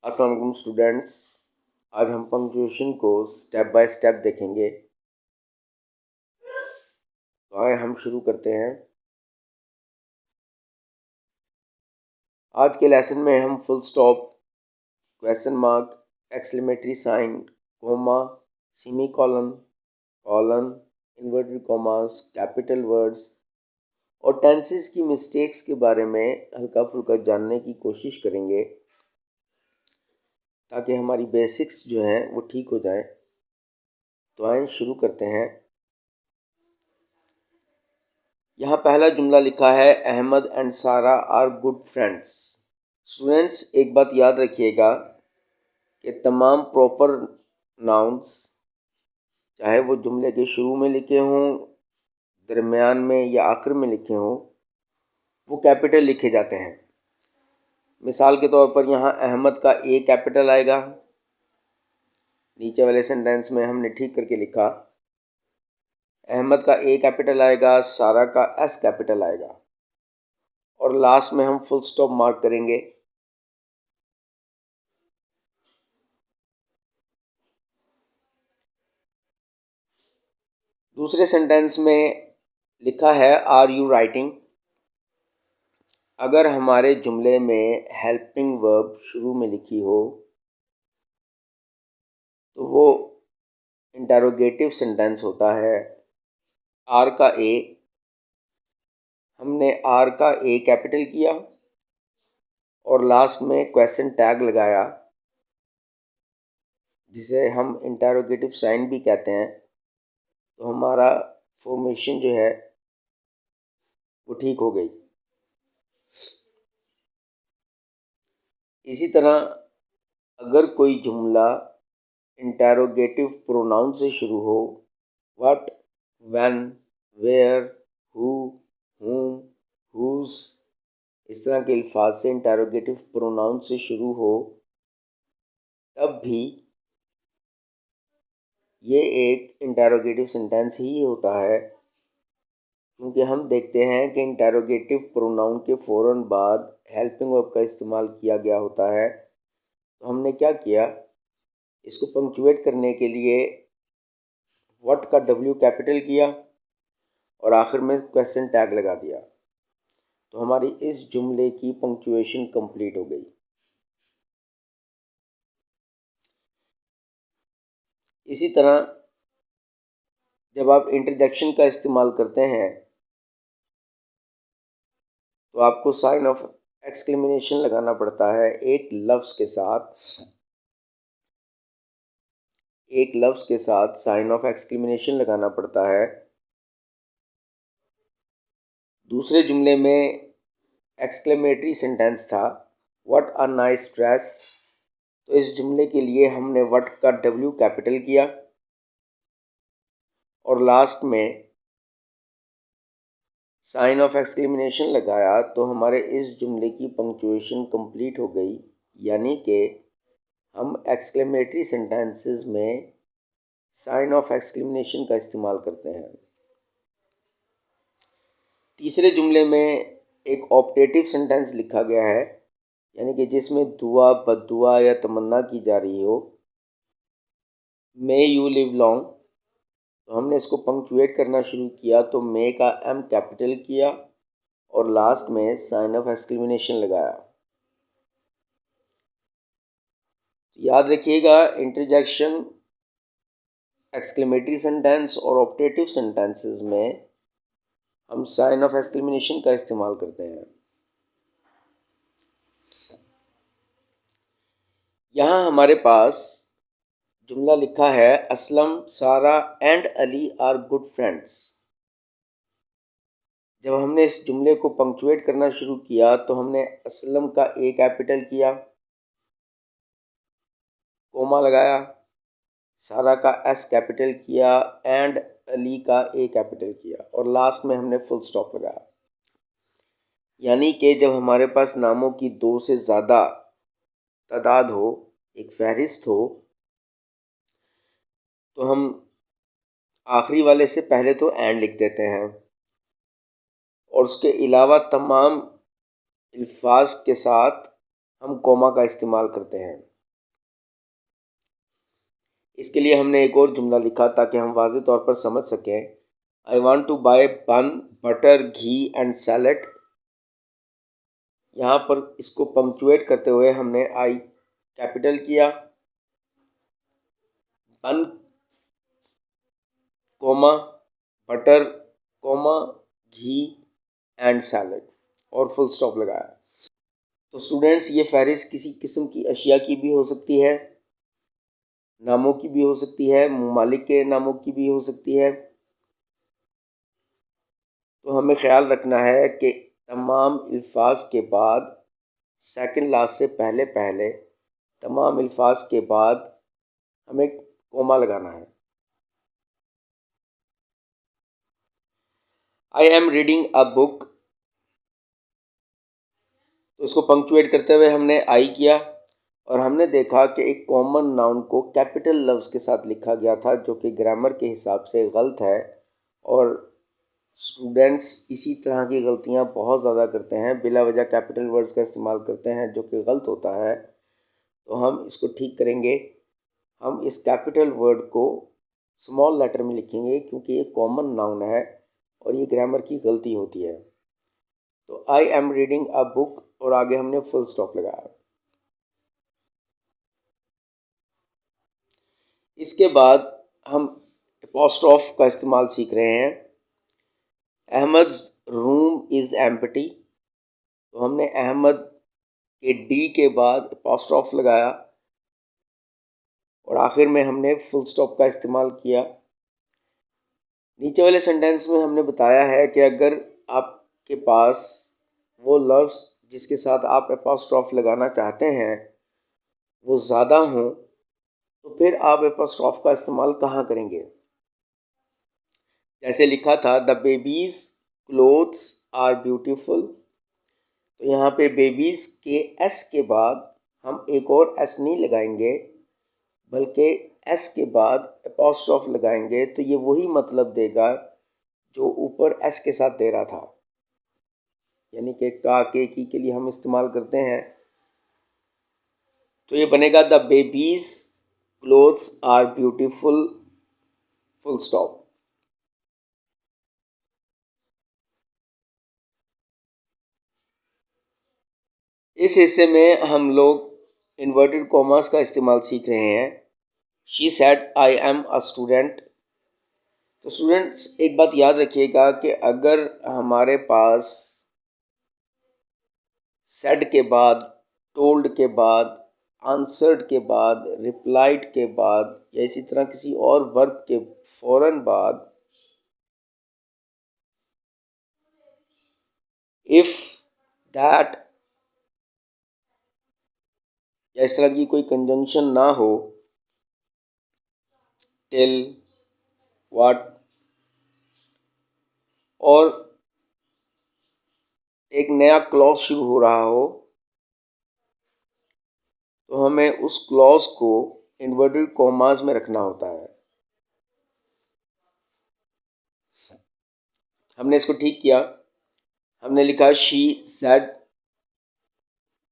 अस्सलाम वालेकुम स्टूडेंट्स। आज हम पंक्चुएशन को स्टेप बाय स्टेप देखेंगे। तो आए हम शुरू करते हैं। आज के लेसन में हम full stop, question mark, exclamatory sign, comma, semicolon, colon, inverted commas, capital words और टेंसेस की मिस्टेक्स के बारे में हल्का फुल्का जानने की कोशिश करेंगे, ताकि हमारी बेसिक्स जो हैं वो ठीक हो जाएं। तो आए शुरू करते हैं। यहाँ पहला जुमला लिखा है, अहमद एंड सारा आर गुड फ्रेंड्स। स्टूडेंट्स, एक बात याद रखिएगा कि तमाम प्रॉपर नाउन्स, चाहे वो जुमले के शुरू में लिखे हों, दरमियान में या आखिर में लिखे हों, वो कैपिटल लिखे जाते हैं। मिसाल के तौर पर यहाँ अहमद का ए कैपिटल आएगा। नीचे वाले सेंटेंस में हमने ठीक करके लिखा, अहमद का ए कैपिटल आएगा, सारा का एस कैपिटल आएगा और लास्ट में हम फुल स्टॉप मार्क करेंगे। दूसरे सेंटेंस में लिखा है, आर यू राइटिंग। अगर हमारे जुमले में हेल्पिंग वर्ब शुरू में लिखी हो तो वो इंटरोगेटिव सेंटेंस होता है। आर का ए, हमने आर का ए कैपिटल किया और लास्ट में क्वेश्चन टैग लगाया, जिसे हम इंटरोगेटिव साइन भी कहते हैं। तो हमारा फॉर्मेशन जो है वो ठीक हो गई। इसी तरह अगर कोई जुमला इंटरोगेटिव प्रोनाउन से शुरू हो, what, when, where, who, whom, whose, इस तरह के अल्फाज से इंटरोगेटिव प्रोनाउन से शुरू हो, तब भी ये एक इंटरोगेटिव सेंटेंस ही होता है, क्योंकि हम देखते हैं कि इंटरोगेटिव प्रोनाउन के फ़ौरन बाद हेल्पिंग वर्ब का इस्तेमाल किया गया होता है। तो हमने क्या किया, इसको पंक्चुएट करने के लिए व्हाट का डब्ल्यू कैपिटल किया और आखिर में क्वेश्चन टैग लगा दिया। तो हमारी इस जुमले की पंक्चुएशन कंप्लीट हो गई। इसी तरह जब आप इंटरजेक्शन का इस्तेमाल करते हैं तो आपको साइन ऑफ एक्सक्लेमेशन लगाना पड़ता है। एक लफ्ज़ के साथ साइन ऑफ एक्सक्लेमेशन लगाना पड़ता है। दूसरे जुमले में एक्सक्लेमेटरी सेंटेंस था, व्हाट अ नाइस ड्रेस। तो इस जुमले के लिए हमने व्हाट का डब्ल्यू कैपिटल किया और लास्ट में साइन ऑफ एक्सक्लेमेशन लगाया। तो हमारे इस जुमले की पंक्चुएशन कंप्लीट हो गई, यानी कि हम एक्सक्लेमेटरी सेंटेंसेस में साइन ऑफ एक्सक्लेमेशन का इस्तेमाल करते हैं। तीसरे जुमले में एक ऑप्टेटिव सेंटेंस लिखा गया है, यानी कि जिसमें दुआ, बद्दुआ या तमन्ना की जा रही हो, मे यू लिव लॉन्ग। तो हमने इसको पंक्चुएट करना शुरू किया, तो मे का एम कैपिटल किया और लास्ट में साइन ऑफ एक्सक्लेमेशन लगाया। याद रखिएगा, इंटरजेक्शन, एक्सक्लेमेटरी सेंटेंस और ऑप्टेटिव सेंटेंसेस में हम साइन ऑफ एक्सक्लेमेशन का इस्तेमाल करते हैं। यहाँ हमारे पास जुमला लिखा है, Aslam, Sara and Ali are good friends. जब हमने इस जुमले को पंक्चुएट करना शुरू किया तो हमने असलम का ए कैपिटल किया, कोमा लगाया, सारा का एस कैपिटल किया एंड अली का ए कैपिटल किया और लास्ट में हमने फुल स्टॉप लगाया। यानी कि जब हमारे पास नामों की 2 से ज़्यादा तादाद हो, एक फहरिस्त हो, तो हम आखिरी वाले से पहले तो एंड लिख देते हैं और उसके अलावा तमाम अल्फाज के साथ हम कोमा का इस्तेमाल करते हैं। इसके लिए हमने एक और जुमला लिखा ताकि हम वाज़ेह तौर पर समझ सकें। आई वॉन्ट टू बाय बन, बटर, घी एंड सैलड। यहाँ पर इसको पंक्चुएट करते हुए हमने आई कैपिटल किया, bun comma, butter comma, ghee and salad और फुल स्टॉप लगाया। तो स्टूडेंट्स, ये फहरिस्त किसी किस्म की अशिया की भी हो सकती है, नामों की भी हो सकती है, ममालिक के नामों की भी हो सकती है। तो हमें ख्याल रखना है कि तमाम अल्फाज के बाद सेकंड लास्ट से पहले पहले तमाम अल्फाज के बाद हमें कोमा लगाना है। I am reading a book, तो इसको पंक्चुएट करते हुए हमने आई किया और हमने देखा कि एक कॉमन नाउन को कैपिटल लफ्ज़ के साथ लिखा गया था, जो कि ग्रामर के हिसाब से गलत है। और स्टूडेंट्स इसी तरह की गलतियां बहुत ज़्यादा करते हैं, बिला वजह कैपिटल वर्ड्स का इस्तेमाल करते हैं, जो कि गलत होता है। तो हम इसको ठीक करेंगे। हम इस कैपिटल वर्ड को स्मॉल लेटर में लिखेंगे क्योंकि ये कॉमन नाउन है और ये ग्रामर की गलती होती है। तो I am reading a book और आगे हमने फुल स्टॉप लगाया। इसके बाद हम अपॉस्ट्रोफ का इस्तेमाल सीख रहे हैं। अहमद्स रूम इज़ एम्प्टी, तो हमने अहमद के डी के बाद अपॉस्ट्रोफ लगाया और आखिर में हमने फुल स्टॉप का इस्तेमाल किया। नीचे वाले सेंटेंस में हमने बताया है कि अगर आपके पास वो लफ्ज़ जिसके साथ आप अपॉस्ट्रोफ लगाना चाहते हैं वो ज़्यादा हों, तो फिर आप अपॉस्ट्रोफ का इस्तेमाल कहाँ करेंगे। जैसे लिखा था the baby's clothes are beautiful, तो यहाँ पे बेबीज़ के एस के बाद हम एक और एस नहीं लगाएंगे बल्कि एस के बाद अपॉस्ट्रोफ लगाएंगे, तो ये वही मतलब देगा जो ऊपर एस के साथ दे रहा था, यानी कि का के की के लिए हम इस्तेमाल करते हैं। तो ये बनेगा the baby's clothes are beautiful, full stop. इस हिस्से में हम लोग इन्वर्टेड कॉमास का इस्तेमाल सीख रहे हैं। She said I am a student. तो स्टूडेंट्स एक बात याद रखिएगा कि अगर हमारे पास सेड के बाद, टोल्ड के बाद, आंसर्ड के बाद, रिप्लाइड के बाद या इसी तरह किसी और वर्ब के फौरन बाद इफ, दैट या इस तरह की कोई कंजंक्शन ना हो, टिल, व्हाट, और एक नया क्लॉज शुरू हो रहा हो, तो हमें उस क्लॉज को इन्वर्टेड कॉमास में रखना होता है। हमने इसको ठीक किया। हमने लिखा शी सेड,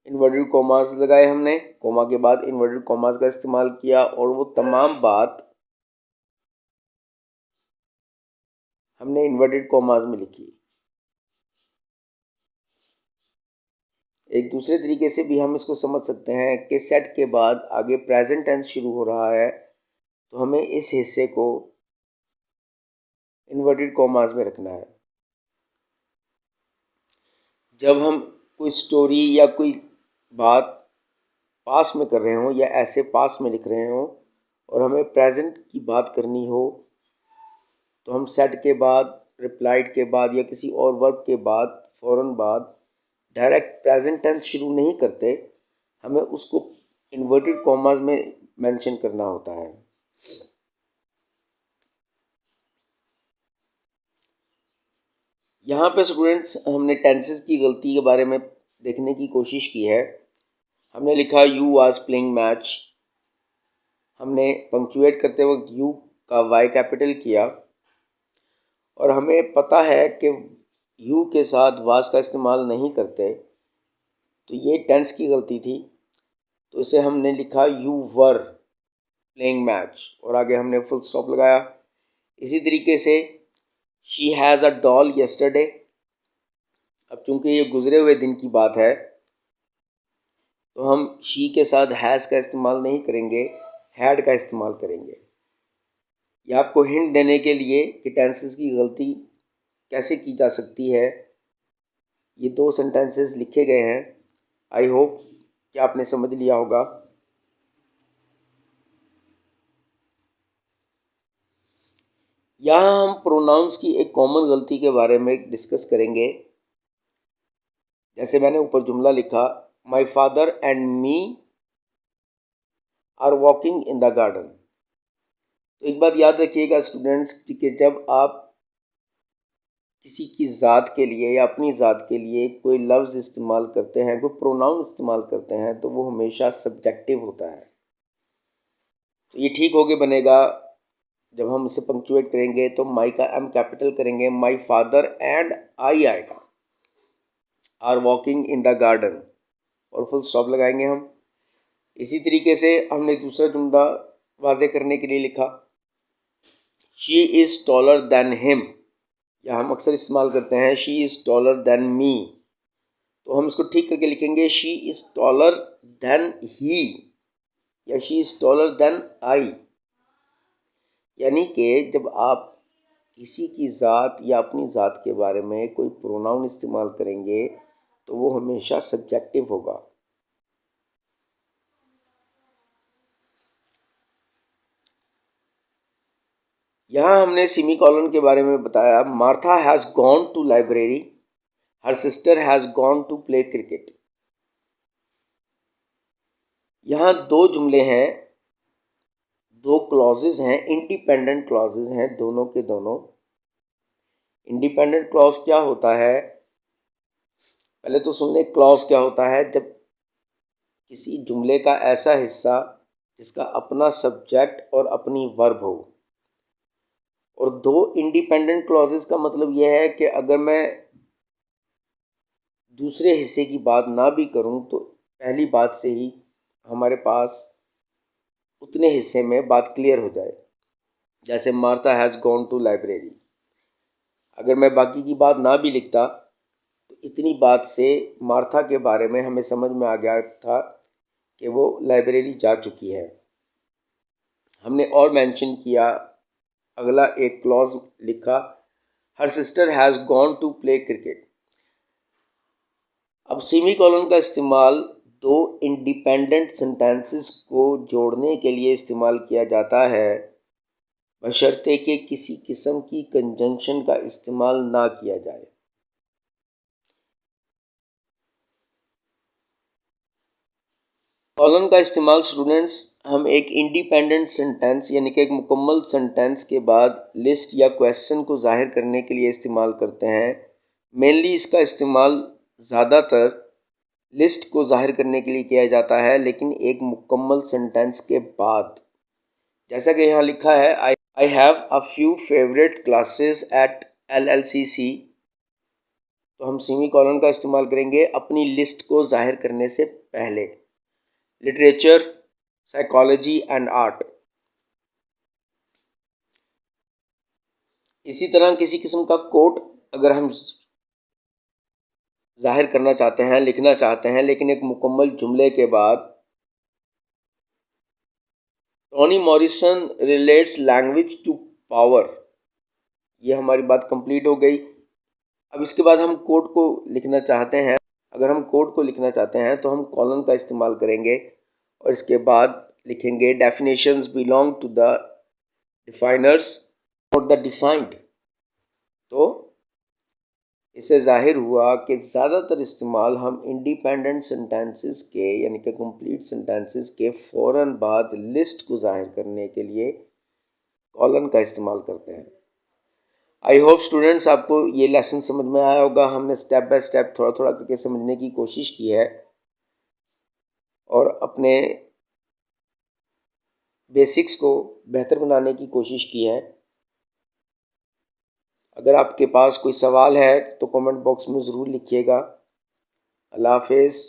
इन्वर्टेड कॉमास लगाए हमने, कॉमा के बाद इन्वर्टेड कॉमास का इस्तेमाल किया और वो तमाम बात हमने इन्वर्टेड कॉमास में लिखी। एक दूसरे तरीके से भी हम इसको समझ सकते हैं कि सेट के बाद आगे प्रेजेंट टेंस शुरू हो रहा है, तो हमें इस हिस्से को इन्वर्टेड कॉमास में रखना है। जब हम कोई स्टोरी या कोई बात पास में कर रहे हों या ऐसे पास में लिख रहे हों और हमें प्रेजेंट की बात करनी हो, तो हम सेट के बाद, रिप्लाइड के बाद या किसी और वर्ब के बाद फ़ौरन बाद डायरेक्ट प्रेजेंट टेंस शुरू नहीं करते, हमें उसको इन्वर्टेड कॉमास में मेंशन करना होता है। यहाँ पे स्टूडेंट्स हमने टेंसेस की गलती के बारे में देखने की कोशिश की है। हमने लिखा यू वाज प्लेइंग मैच, हमने पंक्चुएट करते वक्त यू का वाई कैपिटल किया और हमें पता है कि यू के साथ वाज का इस्तेमाल नहीं करते, तो ये टेंस की गलती थी। तो इसे हमने लिखा यू वर प्लेइंग मैच, और आगे हमने फुल स्टॉप लगाया। इसी तरीके से she has a doll yesterday, अब चूंकि ये गुजरे हुए दिन की बात है तो हम शी के साथ हैज़ का इस्तेमाल नहीं करेंगे, हैड का इस्तेमाल करेंगे। ये आपको हिंट देने के लिए कि टेंसेस की गलती कैसे की जा सकती है, ये दो सेंटेंसेस लिखे गए हैं। आई होप कि आपने समझ लिया होगा। यहाँ हम प्रोनाउंस की एक कॉमन गलती के बारे में डिस्कस करेंगे। जैसे मैंने ऊपर जुमला लिखा, my father and me are walking in the garden. तो एक बात याद रखिएगा स्टूडेंट्स कि जब आप किसी की ज़ात के लिए या अपनी ज़ात के लिए कोई लफ्ज़ इस्तेमाल करते हैं, कोई प्रोनाउन इस्तेमाल करते हैं, तो वो हमेशा सब्जेक्टिव होता है। तो ये ठीक होके बनेगा जब हम इसे पंक्चुएट करेंगे तो माई का एम कैपिटल करेंगे, माई फादर एंड आई आएगा, are walking in the garden, और फुल स्टॉप लगाएंगे हम। इसी तरीके से हमने दूसरा जुमला वाज़े करने के लिए लिखा, she is taller than him, या हम अक्सर इस्तेमाल करते हैं she is taller than me, तो हम इसको ठीक करके लिखेंगे she is taller than he, या she is taller than I. यानी कि जब आप किसी की ज़ात या अपनी ज़ात के बारे में कोई प्रोनाउन इस्तेमाल करेंगे तो वो हमेशा सब्जेक्टिव होगा। यहाँ हमने सेमीकोलन के बारे में बताया, Martha has gone to library, her sister has gone to play cricket. यहाँ दो जुमले हैं, दो क्लॉजेज हैं, इंडिपेंडेंट क्लॉजेज हैं दोनों के दोनों। इंडिपेंडेंट क्लॉज क्या होता है, पहले तो सुन लें क्लॉज क्या होता है। जब किसी जुमले का ऐसा हिस्सा जिसका अपना सब्जेक्ट और अपनी वर्ब हो, और दो इंडिपेंडेंट क्लॉजेज का मतलब यह है कि अगर मैं दूसरे हिस्से की बात ना भी करूं तो पहली बात से ही हमारे पास उतने हिस्से में बात क्लियर हो जाए। जैसे Martha has gone to library, अगर मैं बाकी की बात ना भी लिखता तो इतनी बात से मार्था के बारे में हमें समझ में आ गया था कि वो लाइब्रेरी जा चुकी है। हमने और मेंशन किया, अगला एक क्लॉज लिखा, her sister has gone to play cricket. अब सेमीकोलन का इस्तेमाल दो इंडिपेंडेंट सेंटेंसेस को जोड़ने के लिए इस्तेमाल किया जाता है, बशर्ते कि किसी किस्म की कंजंक्शन का इस्तेमाल ना किया जाए। कॉलन का इस्तेमाल स्टूडेंट्स हम एक इंडिपेंडेंट सेंटेंस यानी कि एक मुकम्मल सेंटेंस के बाद लिस्ट या क्वेश्चन को जाहिर करने के लिए इस्तेमाल करते हैं। मेनली इसका इस्तेमाल ज़्यादातर लिस्ट को जाहिर करने के लिए किया जाता है, लेकिन एक मुकम्मल सेंटेंस के बाद। जैसा कि यहाँ लिखा है, I have a few favourite classes at LLCC, तो हम सेमीकोलन का इस्तेमाल करेंगे अपनी लिस्ट को जाहिर करने से पहले। Literature, psychology and art. इसी तरह किसी किस्म का कोट अगर हम जाहिर करना चाहते हैं, लिखना चाहते हैं, लेकिन एक मुकम्मल जुमले के बाद, Toni Morrison relates language to power, ये हमारी बात कंप्लीट हो गई। अब इसके बाद हम कोड को लिखना चाहते हैं। अगर हम कोड को लिखना चाहते हैं तो हम कॉलन का इस्तेमाल करेंगे और इसके बाद लिखेंगे डेफिनेशंस बिलोंग टू द डिफाइनर्स और द डिफाइंड। तो इससे जाहिर हुआ कि ज़्यादातर इस्तेमाल हम इंडिपेंडेंट सेंटेंसेस के यानी कि कंप्लीट सेंटेंसेस के फ़ौरन बाद लिस्ट को जाहिर करने के लिए कॉलन का इस्तेमाल करते हैं। आई होप स्टूडेंट्स आपको ये लेसन समझ में आया होगा। हमने स्टेप बाय स्टेप थोड़ा थोड़ा करके समझने की कोशिश की है और अपने बेसिक्स को बेहतर बनाने की कोशिश की है। अगर आपके पास कोई सवाल है तो कमेंट बॉक्स में ज़रूर लिखिएगा। अल्लाह हाफिज़।